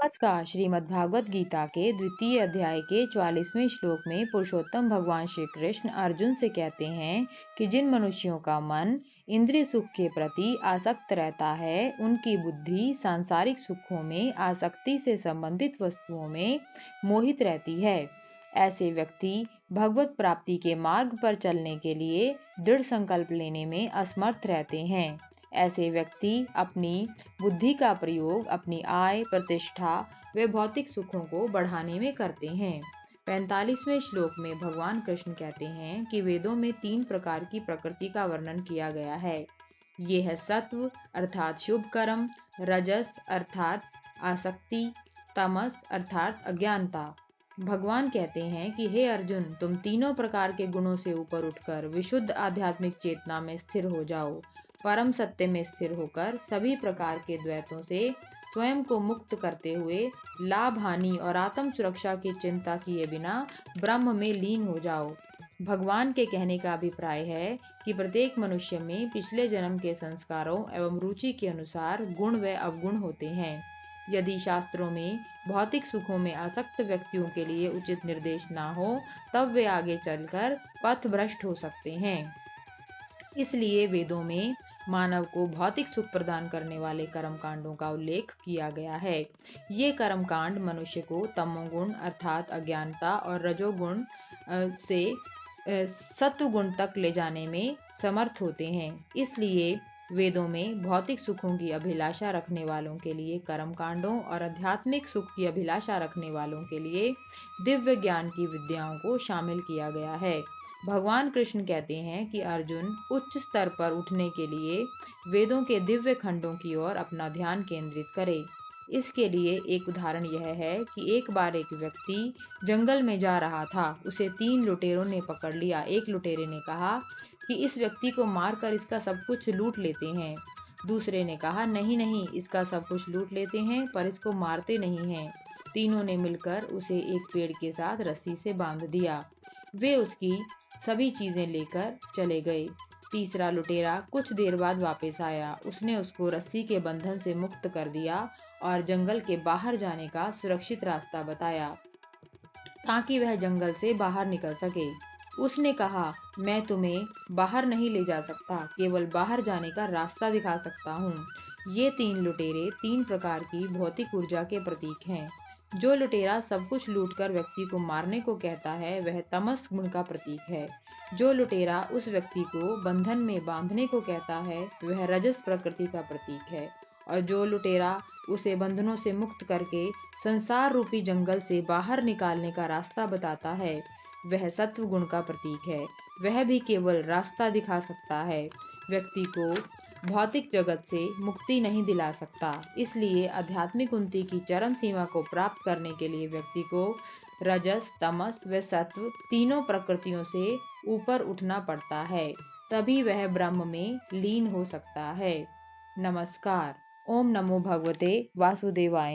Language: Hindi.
नमस्कार। श्रीमद् भागवत गीता के द्वितीय अध्याय के 44वें श्लोक में पुरुषोत्तम भगवान श्री कृष्ण अर्जुन से कहते हैं कि जिन मनुष्यों का मन इंद्रिय सुख के प्रति आसक्त रहता है, उनकी बुद्धि सांसारिक सुखों में आसक्ति से संबंधित वस्तुओं में मोहित रहती है। ऐसे व्यक्ति भगवत प्राप्ति के मार्ग पर चलने के लिए दृढ़ संकल्प लेने में असमर्थ रहते हैं। ऐसे व्यक्ति अपनी बुद्धि का प्रयोग अपनी आय, प्रतिष्ठा व भौतिक सुखों को बढ़ाने में करते हैं। 45वें श्लोक में भगवान कृष्ण कहते हैं कि वेदों में 3 प्रकार की प्रकृति का वर्णन किया गया है। ये है सत्व अर्थात शुभ कर्म, रजस अर्थात आसक्ति, तमस अर्थात अज्ञानता। भगवान कहते हैं कि हे अर्जुन, तुम तीनों प्रकार के गुणों से ऊपर उठकर विशुद्ध आध्यात्मिक चेतना में स्थिर हो जाओ। परम सत्य में स्थिर होकर सभी प्रकार के द्वैतों से स्वयं को मुक्त करते हुए लाभ, हानि और आत्म सुरक्षा की चिंता किए बिना ब्रह्म में लीन हो जाओ। भगवान के कहने का अभिप्राय है कि प्रत्येक मनुष्य में पिछले जन्म के संस्कारों एवं रुचि के अनुसार गुण व अवगुण होते हैं। यदि शास्त्रों में भौतिक सुखों में आसक्त व्यक्तियों के लिए उचित निर्देश ना हो, तब वे आगे चलकर पथ भ्रष्ट हो सकते हैं। इसलिए वेदों में मानव को भौतिक सुख प्रदान करने वाले कर्म कांडों का उल्लेख किया गया है। ये कर्म कांड मनुष्य को तमोगुण अर्थात अज्ञानता और रजोगुण से सत्वगुण तक ले जाने में समर्थ होते हैं। इसलिए वेदों में भौतिक सुखों की अभिलाषा रखने वालों के लिए कर्म कांडों और आध्यात्मिक सुख की अभिलाषा रखने वालों के लिए दिव्य ज्ञान की विद्याओं को शामिल किया गया है। भगवान कृष्ण कहते हैं कि अर्जुन उच्च स्तर पर उठने के लिए वेदों के दिव्य खंडों की ओर अपना ध्यान केंद्रित करे। इसके लिए एक उदाहरण यह है कि एक बार एक व्यक्ति जंगल में जा रहा था। उसे 3 लुटेरों ने पकड़ लिया। एक लुटेरे ने कहा कि इस व्यक्ति को मारकर इसका सब कुछ लूट लेते हैं। दूसरे ने कहा नहीं नहीं, इसका सब कुछ लूट लेते हैं पर इसको मारते नहीं हैं। तीनों ने मिलकर उसे एक पेड़ के साथ रस्सी से बांध दिया। वे उसकी सभी चीजें लेकर चले गए। तीसरा लुटेरा कुछ देर बाद वापस आया। उसने उसको रस्सी के बंधन से मुक्त कर दिया और जंगल के बाहर जाने का सुरक्षित रास्ता बताया ताकि वह जंगल से बाहर निकल सके। उसने कहा, मैं तुम्हें बाहर नहीं ले जा सकता, केवल बाहर जाने का रास्ता दिखा सकता हूँ। ये 3 लुटेरे 3 प्रकार की भौतिक ऊर्जा के प्रतीक हैं। जो लुटेरा सब कुछ लूटकर व्यक्ति को मारने को कहता है, वह तमस गुण का प्रतीक है। जो लुटेरा उस व्यक्ति को बंधन में बांधने को कहता है, वह रजस प्रकृति का प्रतीक है। और जो लुटेरा उसे बंधनों से मुक्त करके संसार रूपी जंगल से बाहर निकालने का रास्ता बताता है, वह सत्व गुण का प्रतीक है। वह भी केवल रास्ता दिखा सकता है, व्यक्ति को भौतिक जगत से मुक्ति नहीं दिला सकता। इसलिए आध्यात्मिक उन्नति की चरम सीमा को प्राप्त करने के लिए व्यक्ति को रजस, तमस व सत्व तीनों प्रकृतियों से ऊपर उठना पड़ता है, तभी वह ब्रह्म में लीन हो सकता है। नमस्कार। ओम नमो भगवते वासुदेवाय।